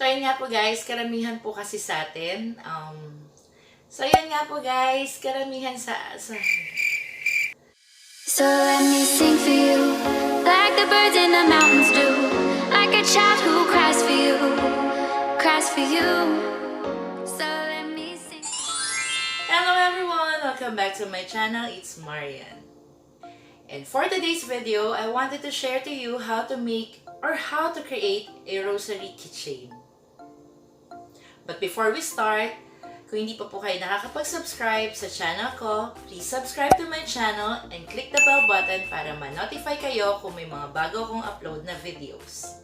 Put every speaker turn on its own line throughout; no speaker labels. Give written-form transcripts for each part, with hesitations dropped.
So, ayun nga po guys, karamihan po kasi sa atin. So, ayun nga po guys, karamihan sa
So let me sing for you, like the birds in the mountains do, like a child who cries for you, cries for you. So let me sing.
Hello everyone! Welcome back to my channel. It's Marian. And for today's video, I wanted to share to you how to make or how to create a rosary keychain. But before we start, kung hindi pa po kayo nakakapag-subscribe sa channel ko, please subscribe to my channel and click the bell button para ma-notify kayo kung may mga bago akong upload na videos.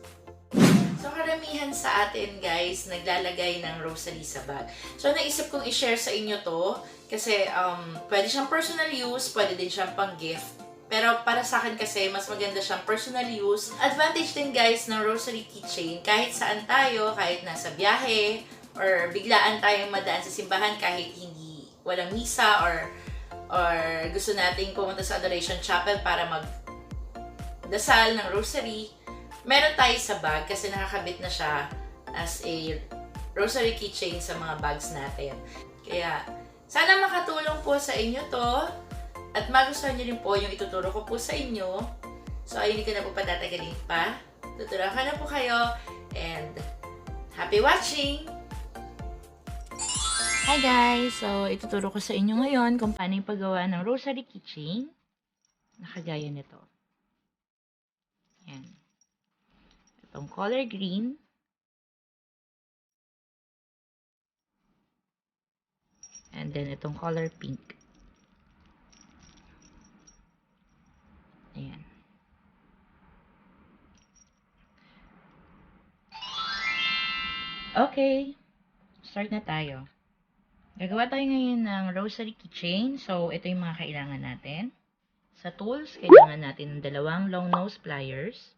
So, karamihan sa atin guys, naglalagay ng rosary sa bag. So, naisip kong i-share sa inyo to kasi pwede siyang personal use, pwede din siyang pang-gift. Pero para sa akin kasi, mas maganda siyang personal use. Advantage din guys ng rosary keychain, kahit saan tayo, kahit nasa biyahe, or biglaan tayong madaan sa simbahan kahit walang misa or gusto nating pumunta sa Adoration Chapel para magdasal ng rosary, meron tayo sa bag kasi nakakabit na siya as a rosary keychain sa mga bags natin. Kaya, sana makatulong po sa inyo to at magustuhan nyo rin po yung ituturo ko po sa inyo. So, ayun, hindi ko na po patatagalin pa. Tuturuan ko na po kayo and happy watching! Hi guys! So, ituturo ko sa inyo ngayon kung paano yung paggawa ng rosary keychain na kagaya nito. Yan. Itong color green. And then, itong color pink. Ayan. Okay. Start na tayo. Gagawa tayo ngayon ng rosary keychain. So, ito yung mga kailangan natin. Sa tools, kailangan natin ng dalawang long nose pliers.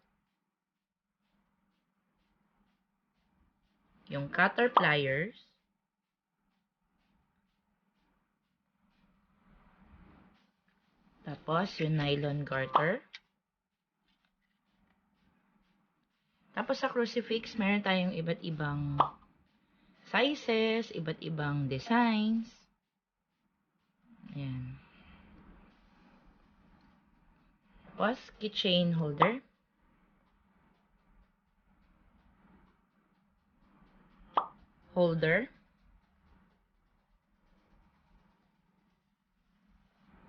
Yung cutter pliers. Tapos, yung nylon garter. Tapos, sa crucifix, meron tayong iba't ibang sizes, iba't ibang designs. Ayan. Tapos, keychain holder.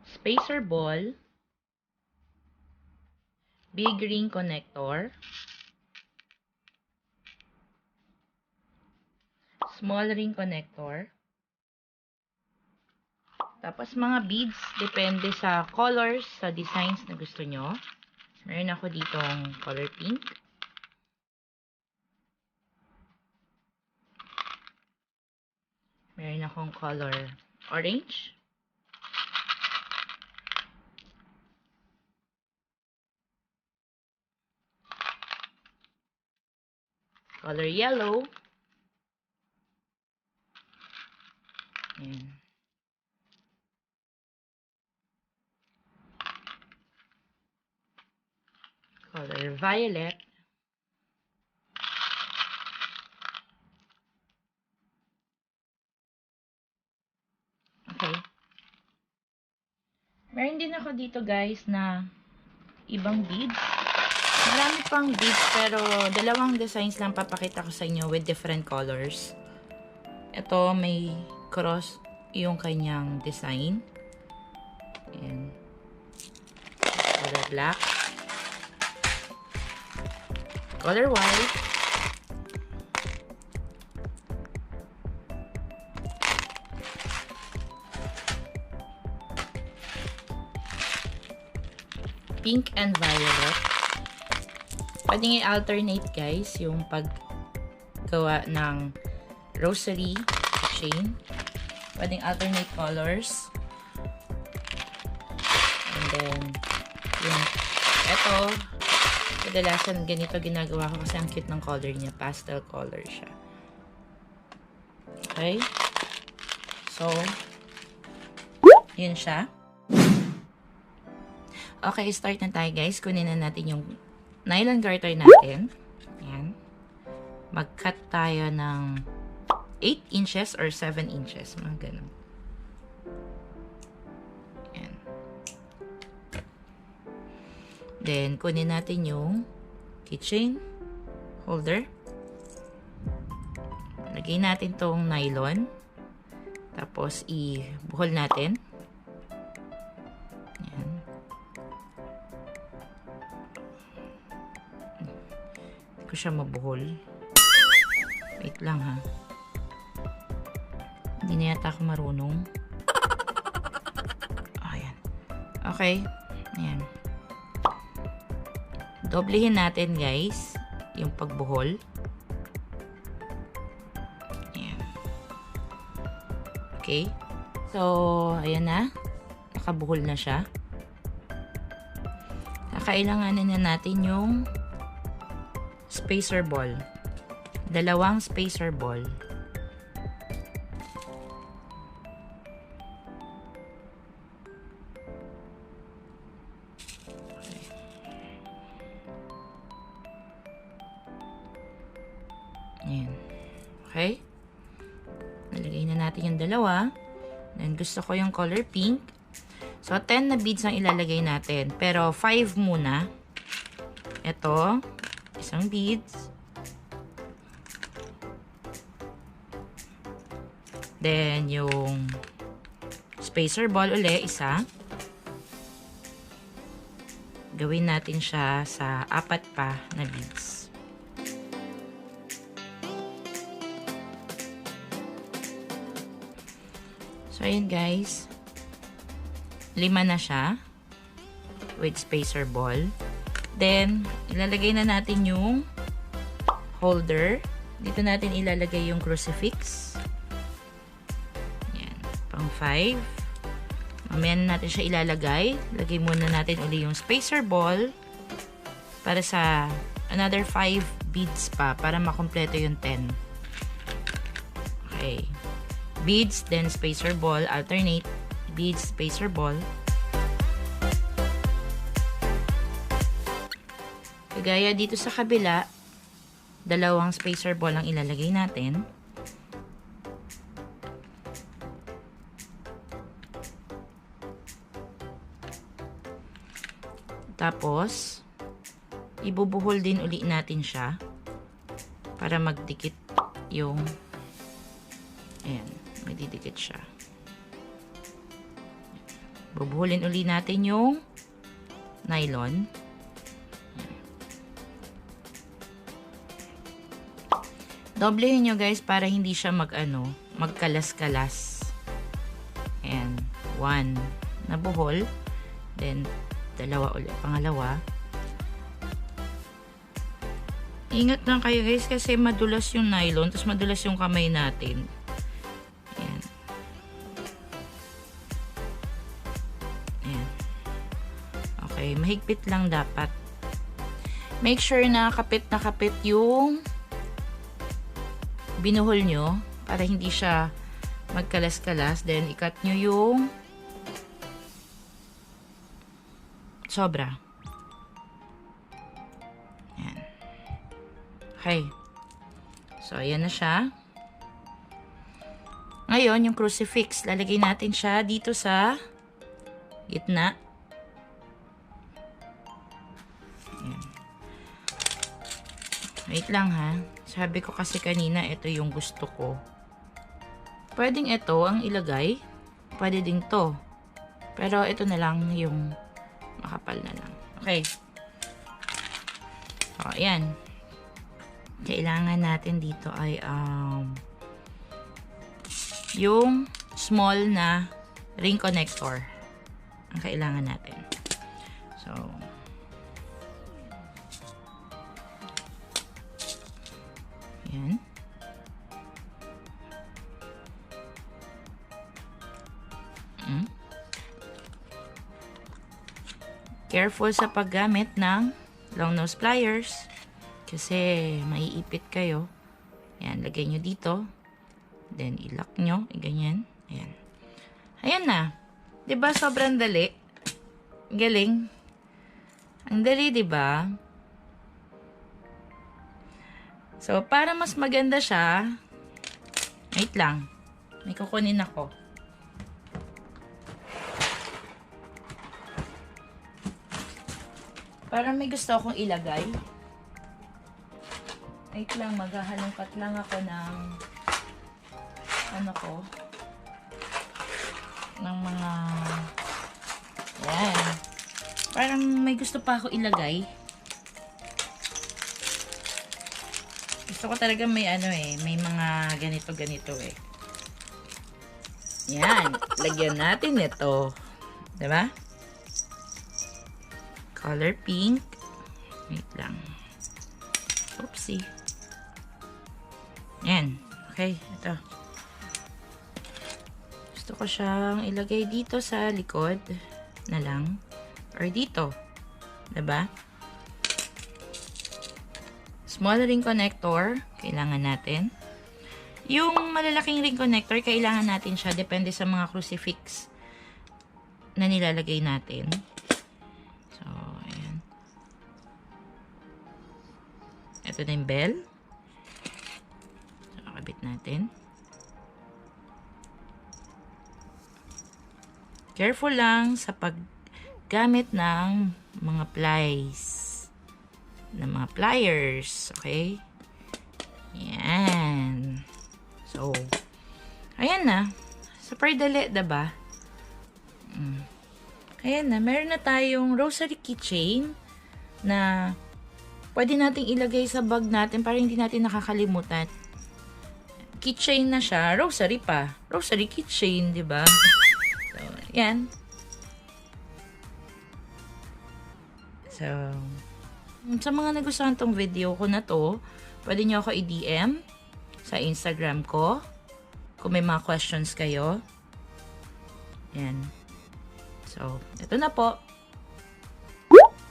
Spacer ball. Big ring connector. Small ring connector. Tapos, mga beads, depende sa colors, sa designs na gusto nyo. Meron ako ditong color pink. Meron akong color orange. Color yellow. Ayan. Color violet. Okay. Meron din ako dito guys na ibang beads. Marami pang beads pero dalawang designs lang papakita ko sa inyo with different colors. Ito may cross yung kanyang design. Ayan. Color black. Color white. Pink and violet. Pwedeng i-alternate guys yung paggawa ng rosary keychain. Pwedeng alternate colors. And then, yung eto, kadalasan ganito ginagawa ko kasi ang cute ng color niya. Pastel color siya. Okay? So, yun siya. Okay, start na tayo guys. Kunin na natin yung nylon garter natin. Ayan. mag-cut tayo ng 8 inches or 7 inches. Mga ganun. Ayan. Then, kunin natin yung keychain holder. Lagay natin tong nylon. Tapos, ibuhol natin. Ayan. Hindi ko siya mabuhol. Wait lang ha. Hindi na yata ako marunong. Ayan. Okay. Ayan. Doblehin natin guys yung pagbuhol. Ayan. Okay. So, ayan na. Nakabuhol na siya. Kakailanganin na natin yung spacer ball. 2 spacer ball. Ayan. Okay. Nalagay na natin yung 2. Then, gusto ko yung color pink. So, 10 na beads ang ilalagay natin. Pero, 5 muna. Ito. Isang beads. Then, yung spacer ball uli, isa. Gawin natin siya sa 4 pa na beads. So, ayan guys. 5 na siya. With spacer ball. Then, ilalagay na natin yung holder. Dito natin ilalagay yung crucifix. Ayan. Pang 5. Mamaya na natin siya ilalagay. Lagay muna natin uli yung spacer ball. Para sa another 5 beads pa. Para makompleto yung 10. Okay. Beads, then spacer ball. Alternate. Beads, spacer ball. Kagaya dito sa kabila, 2 spacer ball ang ilalagay natin. Tapos, ibubuhol din uli natin siya para magdikit yung, ayan, magdidikit siya. Bubuhulin uli natin yung nylon. Doblehin nyo guys para hindi siya magkalas-kalas. Ayan. 1 na buhol. Then, 2 ulit. Pangalawa. Ingat lang kayo guys kasi madulas yung nylon. Tapos madulas yung kamay natin. Ayan. Ayan. Okay. Mahigpit lang dapat. Make sure na kapit yung binuhol nyo para hindi siya magkalas-kalas. Then, i-cut nyo yung sobra. Ayan. Okay. So, ayan na siya. Ngayon, yung crucifix, lalagay natin siya dito sa gitna. Ayan. Wait lang ha. Sabi ko kasi kanina, ito yung gusto ko. Pwedeng ito ang ilagay. Pwede din to. Pero ito na lang yung makapal na lang. Okay. So, ayan. Kailangan natin dito ay yung small na ring connector. Ang kailangan natin. So, ayan. Careful sa paggamit ng long nose pliers kasi maiipit kayo. Ayan, lagay nyo dito. Then, ilock nyo. Ganyan. Ayan. Ayan na. Diba sobrang dali? Galing. Ang dali, diba? So, para mas maganda siya, wait lang. May kukunin ako. Para may gusto akong ilagay. Wait lang, maghahalongkat lang ako ng ano ko. Ng mga yan. Parang may gusto pa ako ilagay. Gusto ko talaga may ano may mga ganito-ganito Yan. Lagyan natin ito. Diba? Color pink. Wait lang. Oopsie. Yan. Okay. Ito. Gusto ko siyang ilagay dito sa likod na lang. Or dito. Diba? Small ring connector, kailangan natin. Yung malalaking ring connector, kailangan natin siya. Depende sa mga crucifix na nilalagay natin. So, ayan. Ito na yung bell. So, kabit natin. Careful lang sa paggamit ng mga plies. Ng mga pliers. Okay? Yan. So, ayan na. Super dali, diba? Ayan na. Meron na tayong rosary keychain na pwede nating ilagay sa bag natin para hindi natin nakakalimutan. Keychain na siya. Rosary pa. Rosary keychain, diba? So, yan. So, sa mga nagustuhan tong video ko na to, pwede nyo ako i-DM sa Instagram ko kung may mga questions kayo. Yan. So, ito na po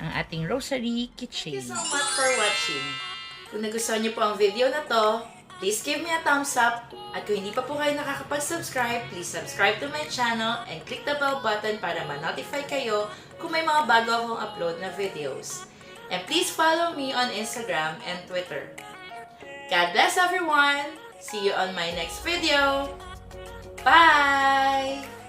ang ating rosary keychain.
Thank you so much for watching. Kung nagustuhan nyo po ang video na to, please give me a thumbs up. At kung hindi pa po kayo nakakapag-subscribe, please subscribe to my channel and click the bell button para ma-notify kayo kung may mga bago akong upload na videos. And please follow me on Instagram and Twitter. God bless everyone! See you on my next video! Bye!